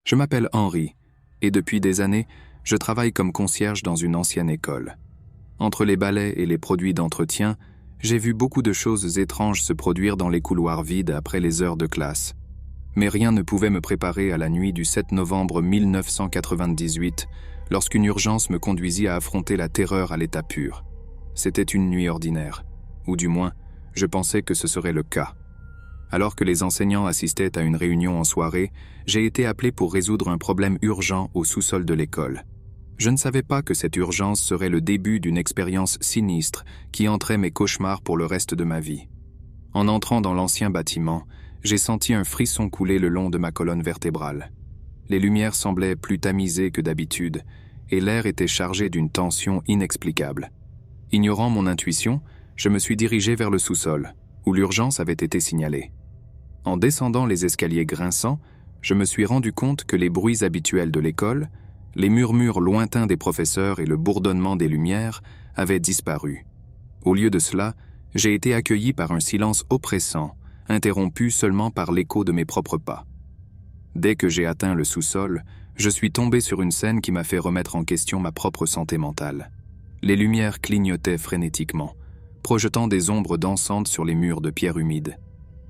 Je m'appelle Henri, et depuis des années, je travaille comme concierge dans une ancienne école. Entre les balais et les produits d'entretien, j'ai vu beaucoup de choses étranges se produire dans les couloirs vides après les heures de classe. Mais rien ne pouvait me préparer à la nuit du 7 novembre 1998, lorsqu'une urgence me conduisit à affronter la terreur à l'état pur. C'était une nuit ordinaire, ou du moins, je pensais que ce serait le cas. Alors que les enseignants assistaient à une réunion en soirée, j'ai été appelé pour résoudre un problème urgent au sous-sol de l'école. Je ne savais pas que cette urgence serait le début d'une expérience sinistre qui hanterait mes cauchemars pour le reste de ma vie. En entrant dans l'ancien bâtiment, j'ai senti un frisson couler le long de ma colonne vertébrale. Les lumières semblaient plus tamisées que d'habitude, et l'air était chargé d'une tension inexplicable. Ignorant mon intuition, je me suis dirigé vers le sous-sol, où l'urgence avait été signalée. En descendant les escaliers grinçants, je me suis rendu compte que les bruits habituels de l'école, les murmures lointains des professeurs et le bourdonnement des lumières avaient disparu. Au lieu de cela, j'ai été accueilli par un silence oppressant, interrompu seulement par l'écho de mes propres pas. Dès que j'ai atteint le sous-sol, je suis tombé sur une scène qui m'a fait remettre en question ma propre santé mentale. Les lumières clignotaient frénétiquement, projetant des ombres dansantes sur les murs de pierre humide.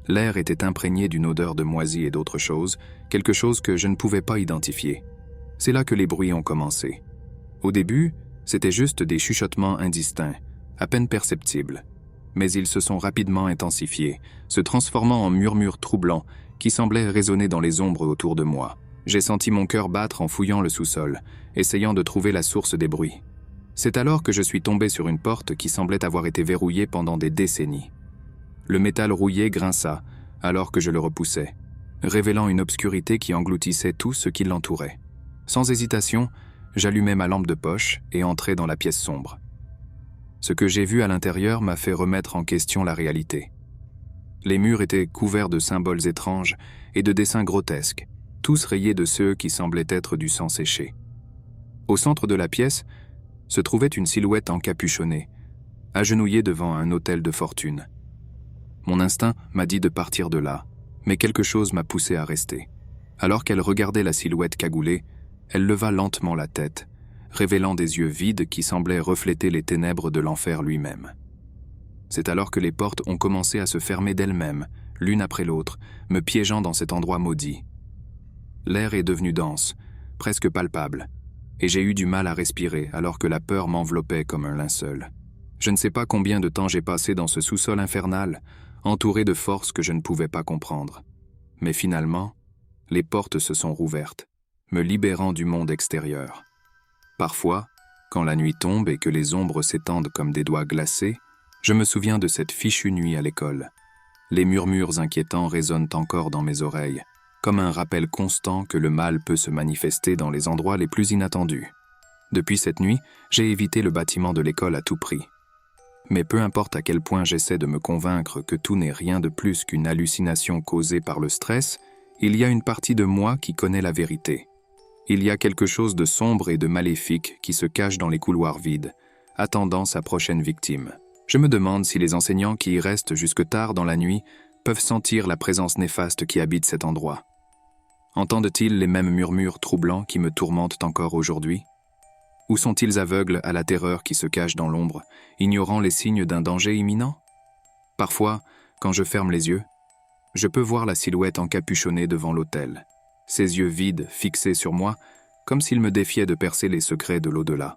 L'air était imprégné d'une odeur de moisi et d'autre chose, quelque chose que je ne pouvais pas identifier. C'est là que les bruits ont commencé. Au début, c'était juste des chuchotements indistincts, à peine perceptibles. Mais ils se sont rapidement intensifiés, se transformant en murmures troublants qui semblaient résonner dans les ombres autour de moi. J'ai senti mon cœur battre en fouillant le sous-sol, essayant de trouver la source des bruits. C'est alors que je suis tombé sur une porte qui semblait avoir été verrouillée pendant des décennies. Le métal rouillé grinça alors que je le repoussais, révélant une obscurité qui engloutissait tout ce qui l'entourait. Sans hésitation, j'allumai ma lampe de poche et entrai dans la pièce sombre. Ce que j'ai vu à l'intérieur m'a fait remettre en question la réalité. Les murs étaient couverts de symboles étranges et de dessins grotesques, tous rayés de ceux qui semblaient être du sang séché. Au centre de la pièce se trouvait une silhouette encapuchonnée, agenouillée devant un autel de fortune. Mon instinct m'a dit de partir de là, mais quelque chose m'a poussé à rester. Alors qu'elle regardait la silhouette cagoulée, elle leva lentement la tête, révélant des yeux vides qui semblaient refléter les ténèbres de l'enfer lui-même. C'est alors que les portes ont commencé à se fermer d'elles-mêmes, l'une après l'autre, me piégeant dans cet endroit maudit. L'air est devenu dense, presque palpable, et j'ai eu du mal à respirer alors que la peur m'enveloppait comme un linceul. Je ne sais pas combien de temps j'ai passé dans ce sous-sol infernal, entouré de forces que je ne pouvais pas comprendre. Mais finalement, les portes se sont rouvertes, me libérant du monde extérieur. Parfois, quand la nuit tombe et que les ombres s'étendent comme des doigts glacés, je me souviens de cette fichue nuit à l'école. Les murmures inquiétants résonnent encore dans mes oreilles, comme un rappel constant que le mal peut se manifester dans les endroits les plus inattendus. Depuis cette nuit, j'ai évité le bâtiment de l'école à tout prix. Mais peu importe à quel point j'essaie de me convaincre que tout n'est rien de plus qu'une hallucination causée par le stress, il y a une partie de moi qui connaît la vérité. Il y a quelque chose de sombre et de maléfique qui se cache dans les couloirs vides, attendant sa prochaine victime. Je me demande si les enseignants qui y restent jusque tard dans la nuit peuvent sentir la présence néfaste qui habite cet endroit. Entendent-ils les mêmes murmures troublants qui me tourmentent encore aujourd'hui ? Ou sont-ils aveugles à la terreur qui se cache dans l'ombre, ignorant les signes d'un danger imminent ? Parfois, quand je ferme les yeux, je peux voir la silhouette encapuchonnée devant l'autel, ses yeux vides fixés sur moi, comme s'il me défiait de percer les secrets de l'au-delà.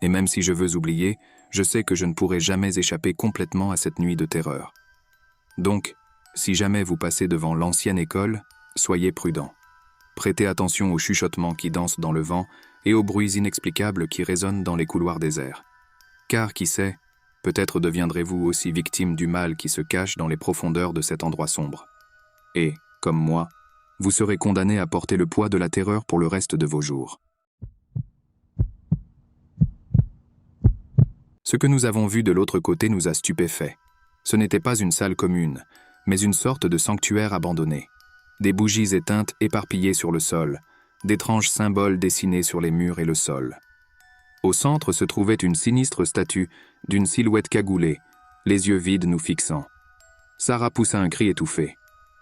Et même si je veux oublier, je sais que je ne pourrai jamais échapper complètement à cette nuit de terreur. Donc, si jamais vous passez devant l'ancienne école, soyez prudents. Prêtez attention aux chuchotements qui dansent dans le vent et aux bruits inexplicables qui résonnent dans les couloirs déserts. Car, qui sait, peut-être deviendrez-vous aussi victime du mal qui se cache dans les profondeurs de cet endroit sombre. Et, comme moi, vous serez condamné à porter le poids de la terreur pour le reste de vos jours. Ce que nous avons vu de l'autre côté nous a stupéfaits. Ce n'était pas une salle commune, mais une sorte de sanctuaire abandonné. Des bougies éteintes éparpillées sur le sol, d'étranges symboles dessinés sur les murs et le sol. Au centre se trouvait une sinistre statue d'une silhouette cagoulée, les yeux vides nous fixant. Sarah poussa un cri étouffé.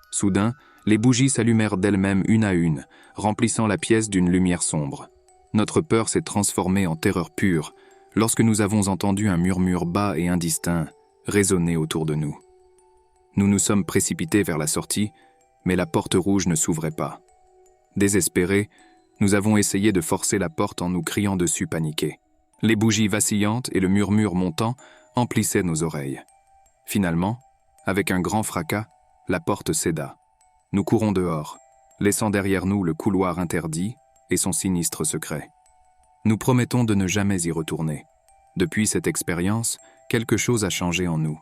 Soudain, Les bougies s'allumèrent d'elles-mêmes une à une, remplissant la pièce d'une lumière sombre. Notre peur s'est transformée en terreur pure lorsque nous avons entendu un murmure bas et indistinct résonner autour de nous. Nous nous sommes précipités vers la sortie, mais la porte rouge ne s'ouvrait pas. Désespérés, nous avons essayé de forcer la porte en nous criant dessus paniqués. Les bougies vacillantes et le murmure montant emplissaient nos oreilles. Finalement, avec un grand fracas, la porte céda. Nous courons dehors, laissant derrière nous le couloir interdit et son sinistre secret. Nous promettons de ne jamais y retourner. Depuis cette expérience, quelque chose a changé en nous.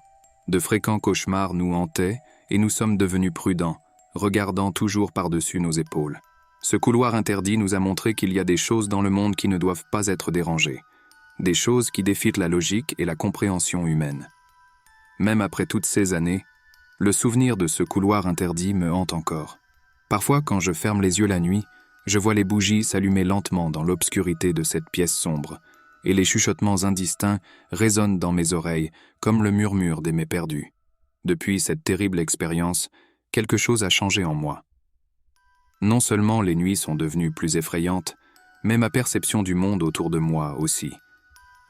De fréquents cauchemars nous hantaient et nous sommes devenus prudents, regardant toujours par-dessus nos épaules. Ce couloir interdit nous a montré qu'il y a des choses dans le monde qui ne doivent pas être dérangées, des choses qui défient la logique et la compréhension humaine. Même après toutes ces années, le souvenir de ce couloir interdit me hante encore. Parfois, quand je ferme les yeux la nuit, je vois les bougies s'allumer lentement dans l'obscurité de cette pièce sombre, et les chuchotements indistincts résonnent dans mes oreilles comme le murmure des mets perdus. Depuis cette terrible expérience, quelque chose a changé en moi. Non seulement les nuits sont devenues plus effrayantes, mais ma perception du monde autour de moi aussi.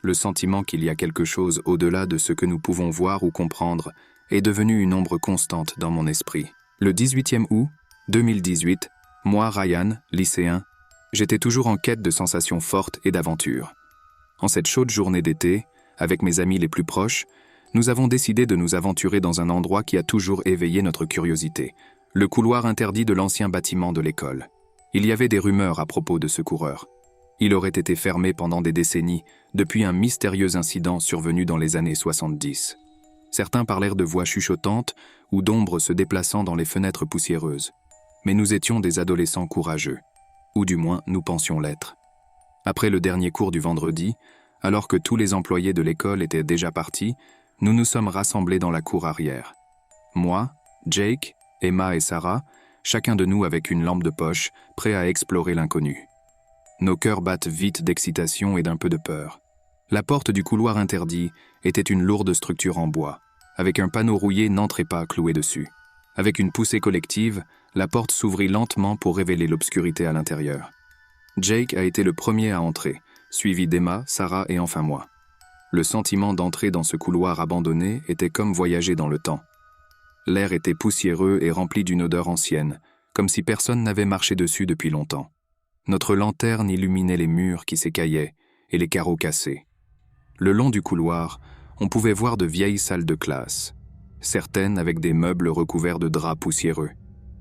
Le sentiment qu'il y a quelque chose au-delà de ce que nous pouvons voir ou comprendre est devenu une ombre constante dans mon esprit. Le 18e août 2018, moi, Ryan, lycéen, j'étais toujours en quête de sensations fortes et d'aventures. En cette chaude journée d'été, avec mes amis les plus proches, nous avons décidé de nous aventurer dans un endroit qui a toujours éveillé notre curiosité, le couloir interdit de l'ancien bâtiment de l'école. Il y avait des rumeurs à propos de ce coureur. Il aurait été fermé pendant des décennies, depuis un mystérieux incident survenu dans les années 70. Certains parlèrent de voix chuchotantes ou d'ombres se déplaçant dans les fenêtres poussiéreuses. Mais nous étions des adolescents courageux, ou du moins nous pensions l'être. Après le dernier cours du vendredi, alors que tous les employés de l'école étaient déjà partis, nous nous sommes rassemblés dans la cour arrière. Moi, Jake, Emma et Sarah, chacun de nous avec une lampe de poche, prêt à explorer l'inconnu. Nos cœurs battent vite d'excitation et d'un peu de peur. La porte du couloir interdit était une lourde structure en bois, avec un panneau rouillé « N'entrez pas » cloué dessus. Avec une poussée collective, la porte s'ouvrit lentement pour révéler l'obscurité à l'intérieur. Jake a été le premier à entrer, suivi d'Emma, Sarah et enfin moi. Le sentiment d'entrer dans ce couloir abandonné était comme voyager dans le temps. L'air était poussiéreux et rempli d'une odeur ancienne, comme si personne n'avait marché dessus depuis longtemps. Notre lanterne illuminait les murs qui s'écaillaient et les carreaux cassés. Le long du couloir, on pouvait voir de vieilles salles de classe, certaines avec des meubles recouverts de draps poussiéreux.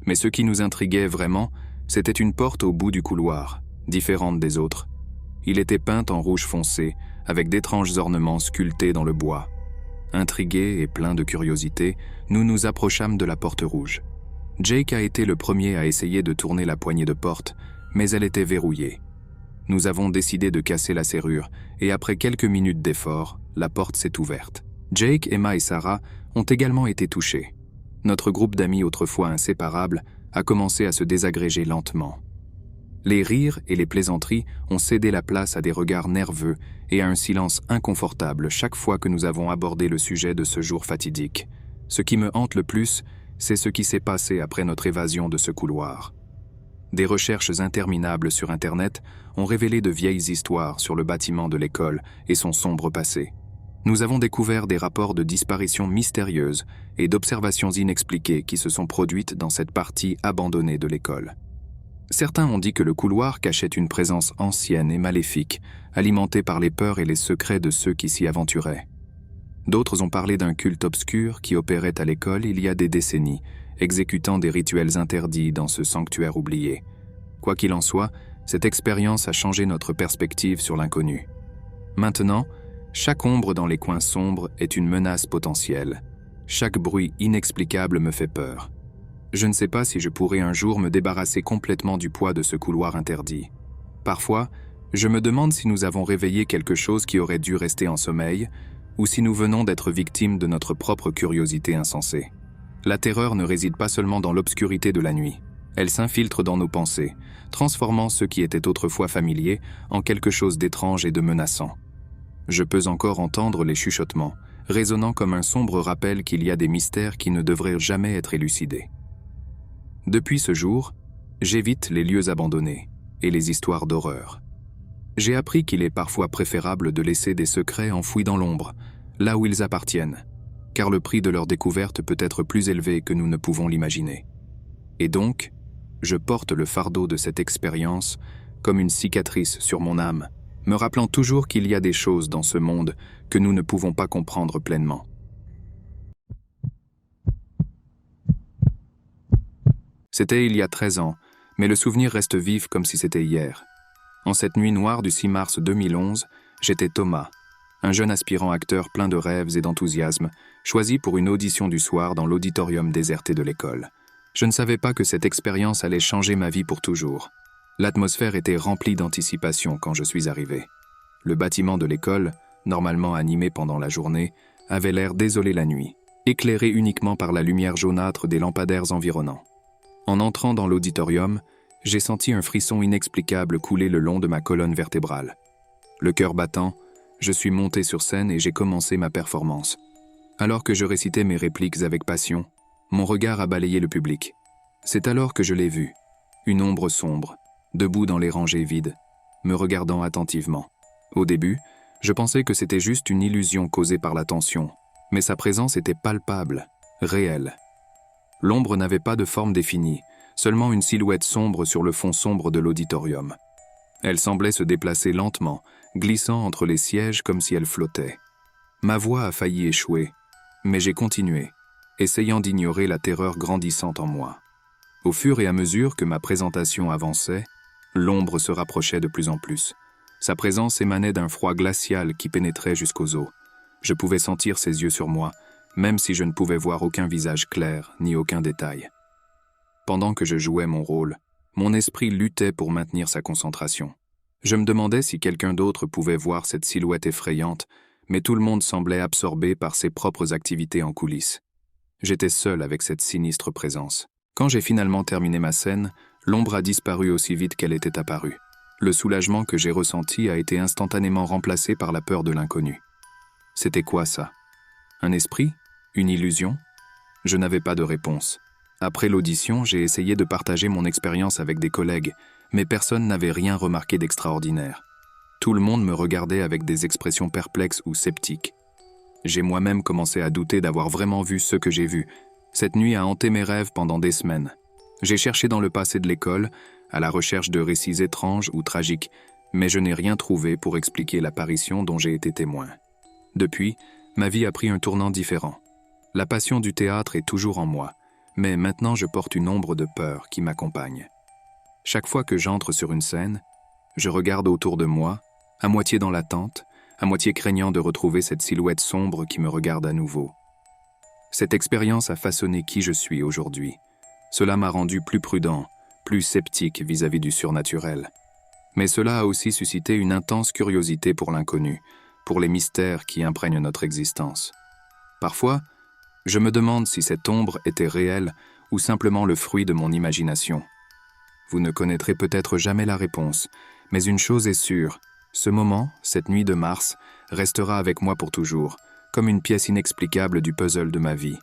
Mais ce qui nous intriguait vraiment, c'était une porte au bout du couloir, différente des autres. Il était peint en rouge foncé, avec d'étranges ornements sculptés dans le bois. Intrigués et pleins de curiosité, nous nous approchâmes de la porte rouge. Jake a été le premier à essayer de tourner la poignée de porte, mais elle était verrouillée. Nous avons décidé de casser la serrure, et après quelques minutes d'effort, la porte s'est ouverte. Jake, Emma et Sarah ont également été touchés. Notre groupe d'amis autrefois inséparable a commencé à se désagréger lentement. Les rires et les plaisanteries ont cédé la place à des regards nerveux et à un silence inconfortable chaque fois que nous avons abordé le sujet de ce jour fatidique. Ce qui me hante le plus, c'est ce qui s'est passé après notre évasion de ce couloir. Des recherches interminables sur Internet ont révélé de vieilles histoires sur le bâtiment de l'école et son sombre passé. Nous avons découvert des rapports de disparitions mystérieuses et d'observations inexpliquées qui se sont produites dans cette partie abandonnée de l'école. Certains ont dit que le couloir cachait une présence ancienne et maléfique, alimentée par les peurs et les secrets de ceux qui s'y aventuraient. D'autres ont parlé d'un culte obscur qui opérait à l'école il y a des décennies, exécutant des rituels interdits dans ce sanctuaire oublié. Quoi qu'il en soit, cette expérience a changé notre perspective sur l'inconnu. Maintenant, chaque ombre dans les coins sombres est une menace potentielle. Chaque bruit inexplicable me fait peur. Je ne sais pas si je pourrai un jour me débarrasser complètement du poids de ce couloir interdit. Parfois, je me demande si nous avons réveillé quelque chose qui aurait dû rester en sommeil, ou si nous venons d'être victimes de notre propre curiosité insensée. La terreur ne réside pas seulement dans l'obscurité de la nuit. Elle s'infiltre dans nos pensées, transformant ce qui était autrefois familier en quelque chose d'étrange et de menaçant. Je peux encore entendre les chuchotements, résonnant comme un sombre rappel qu'il y a des mystères qui ne devraient jamais être élucidés. Depuis ce jour, j'évite les lieux abandonnés et les histoires d'horreur. J'ai appris qu'il est parfois préférable de laisser des secrets enfouis dans l'ombre, là où ils appartiennent, car le prix de leur découverte peut être plus élevé que nous ne pouvons l'imaginer. Et donc, je porte le fardeau de cette expérience comme une cicatrice sur mon âme, me rappelant toujours qu'il y a des choses dans ce monde que nous ne pouvons pas comprendre pleinement. C'était il y a 13 ans, mais le souvenir reste vif comme si c'était hier. En cette nuit noire du 6 mars 2011, j'étais Thomas, un jeune aspirant acteur plein de rêves et d'enthousiasme, choisi pour une audition du soir dans l'auditorium déserté de l'école. Je ne savais pas que cette expérience allait changer ma vie pour toujours. L'atmosphère était remplie d'anticipation quand je suis arrivé. Le bâtiment de l'école, normalement animé pendant la journée, avait l'air désolé la nuit, éclairé uniquement par la lumière jaunâtre des lampadaires environnants. En entrant dans l'auditorium, j'ai senti un frisson inexplicable couler le long de ma colonne vertébrale. Le cœur battant, je suis monté sur scène et j'ai commencé ma performance. Alors que je récitais mes répliques avec passion, mon regard a balayé le public. C'est alors que je l'ai vu, une ombre sombre, debout dans les rangées vides, me regardant attentivement. Au début, je pensais que c'était juste une illusion causée par la tension, mais sa présence était palpable, réelle. L'ombre n'avait pas de forme définie, seulement une silhouette sombre sur le fond sombre de l'auditorium. Elle semblait se déplacer lentement, glissant entre les sièges comme si elle flottait. Ma voix a failli échouer, mais j'ai continué, essayant d'ignorer la terreur grandissante en moi. Au fur et à mesure que ma présentation avançait, l'ombre se rapprochait de plus en plus. Sa présence émanait d'un froid glacial qui pénétrait jusqu'aux os. Je pouvais sentir ses yeux sur moi, même si je ne pouvais voir aucun visage clair ni aucun détail. Pendant que je jouais mon rôle, mon esprit luttait pour maintenir sa concentration. Je me demandais si quelqu'un d'autre pouvait voir cette silhouette effrayante, mais tout le monde semblait absorbé par ses propres activités en coulisses. J'étais seul avec cette sinistre présence. Quand j'ai finalement terminé ma scène, l'ombre a disparu aussi vite qu'elle était apparue. Le soulagement que j'ai ressenti a été instantanément remplacé par la peur de l'inconnu. C'était quoi ça? Un esprit? Une illusion? Je n'avais pas de réponse. Après l'audition, j'ai essayé de partager mon expérience avec des collègues, mais personne n'avait rien remarqué d'extraordinaire. Tout le monde me regardait avec des expressions perplexes ou sceptiques. J'ai moi-même commencé à douter d'avoir vraiment vu ce que j'ai vu. Cette nuit a hanté mes rêves pendant des semaines. J'ai cherché dans le passé de l'école, à la recherche de récits étranges ou tragiques, mais je n'ai rien trouvé pour expliquer l'apparition dont j'ai été témoin. Depuis, ma vie a pris un tournant différent. La passion du théâtre est toujours en moi, mais maintenant je porte une ombre de peur qui m'accompagne. Chaque fois que j'entre sur une scène, je regarde autour de moi, à moitié dans l'attente, à moitié craignant de retrouver cette silhouette sombre qui me regarde à nouveau. Cette expérience a façonné qui je suis aujourd'hui. Cela m'a rendu plus prudent, plus sceptique vis-à-vis du surnaturel. Mais cela a aussi suscité une intense curiosité pour l'inconnu, pour les mystères qui imprègnent notre existence. Parfois, je me demande si cette ombre était réelle ou simplement le fruit de mon imagination. Vous ne connaîtrez peut-être jamais la réponse, mais une chose est sûre, ce moment, cette nuit de mars, restera avec moi pour toujours, comme une pièce inexplicable du puzzle de ma vie.